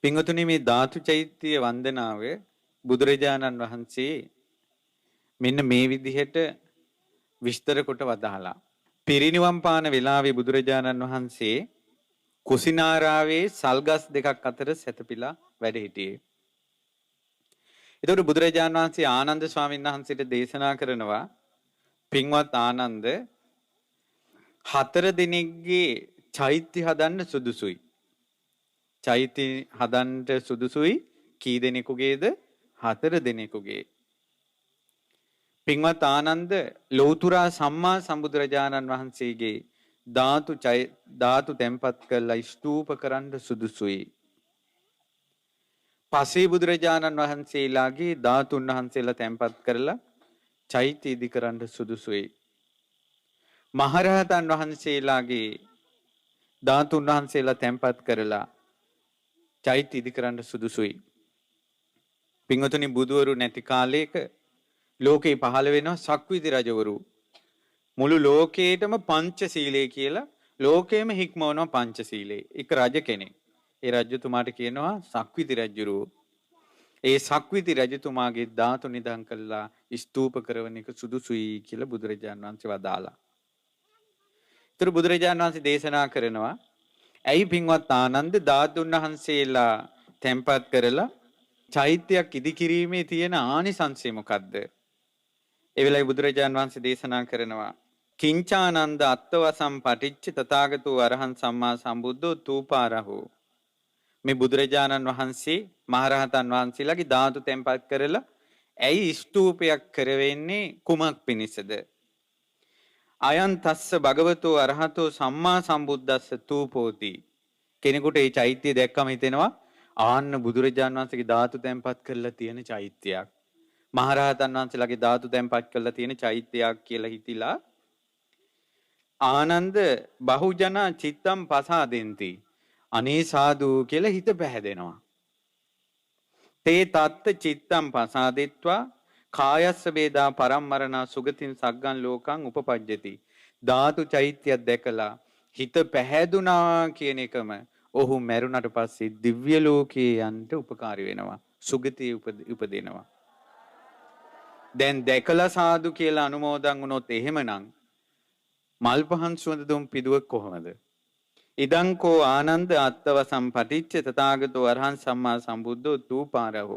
පින්වතුනි මේ ධාතු චෛත්‍ය වන්දනාවේ බුදුරජාණන් වහන්සේ මෙන්න මේ විදිහට විස්තර කොට වදාහලා. පිරිනිවන් පාන වෙලාවේ බුදුරජාණන් වහන්සේ කුසිනාරාවේ සල්ගස් දෙකක් අතර සැතපීලා වැඩ සිටියේ. එතකොට බුදුරජාණන් වහන්සේ ආනන්ද ස්වාමීන් වහන්සේට දේශනා කරනවා පින්වත් ආනන්ද 4 දිනකගේ චෛත්‍ය හදන්න සුදුසුයි. චෛත්‍ය හදන්න සුදුසුයි කී දෙනෙකුගේද? 4 දෙනෙකුගේ. පින්වත් ආනන්ද ලෞතුරා සම්මා සම්බුදුරජාණන් වහන්සේගේ ධාතු තැන්පත් කරලා ස්තූප කරන්න සුදුසුයි. පසේ බුදුරජාණන් වහන්සේලාගේ ධාතුන් වහන්සේලා තැන්පත් කරලා චෛත්‍ය ඉදි කරන්න සුදුසුයි. මහරහතන් වහන්සේලාගේ ධාතුන් වහන්සේලා තැන්පත් කරලා චෛත්‍ය ඉදි කරන්න සුදුසුයි. පින්වතුනි බුදුවරු නැති කාලයක ලෝකේ පහළ වෙනවා සක්විති රජවරු. මුළු ලෝකේටම පංචශීලයේ කියලා ලෝකෙම හික්මවනවා පංචශීලයේ. එක රජ කෙනෙක්. ඒ රජතුමාට කියනවා සක්විති රජුරු. ඒ සක්විති රජතුමාගේ ධාතු නිදන් කළා ස්තූප කරවන එක සුදුසුයි කියලා බුදුරජාණන් වහන්සේ වදාලා. ඒතර බුදුරජාණන් වහන්සේ දේශනා කරනවා ඇයි පින්වත් ආනන්ද ධාතුන් වහන්සේලා තැන්පත් කරලා චෛත්‍යයක් ඉදි කිරීමේ තියෙන ආනිසංසය මොකද්ද? ඒ වෙලාවේ බුදුරජාණන් වහන්සේ දේශනා කරනවා කිංචානන්ද අත්තවසම් පටිච්ච තථාගතෝ අරහං සම්මා සම්බුද්ධෝ තූපාරහෝ. මේ බුදුරජාණන් වහන්සේ මහරහතන් වහන්සේලාගේ ධාතු තැන්පත් කරලා ඇයි ස්තූපයක් කරවෙන්නේ කුමක් පිණිසද? අයන් තස්ස භගවතෝ අරහතෝ සම්මා සම්බුද්දස්ස තූපෝති. කෙනෙකුට මේ චෛත්‍ය දැක්කම හිතෙනවා ආන්න බුදුරජාණන් වහන්සේගේ ධාතු තැන්පත් කරලා තියෙන චෛත්‍යයක්. මහරහතන් වහන්සේලාගේ ධාතු තැන්පත් කරලා තියෙන චෛත්‍යයක් කියලා හිතිලා ආනන්ද බහුජන චිත්තම් පසාදෙන්ති. අනේ සාදු කියලා හිත පැහැදෙනවා. තේ තත්ත චිත්තම් පසාදෙත්වා කායස්ස වේදා පරම්මරණා සුගතින් සග්ගන් ලෝකං උපපජ්ජති. ධාතු චෛත්‍යයක් දැකලා හිත පැහැදුනා කියන එකම ඔහු මැරුණට පස්සේ දිව්‍ය ලෝකයේ යන්න උපකාරී වෙනවා. සුගතිය උපදිනවා. දැන් දැකලා සාදු කියලා අනුමෝදන් වුණොත් එහෙමනම් මල් පහන් සුවඳ දුම් පිදුවක් කොහොමද? ඉදං කෝ ආනන්ද අත්තව සම්පටිච්ච තථාගතෝ අරහං සම්මා සම්බුද්ධෝ තූපාරහෝ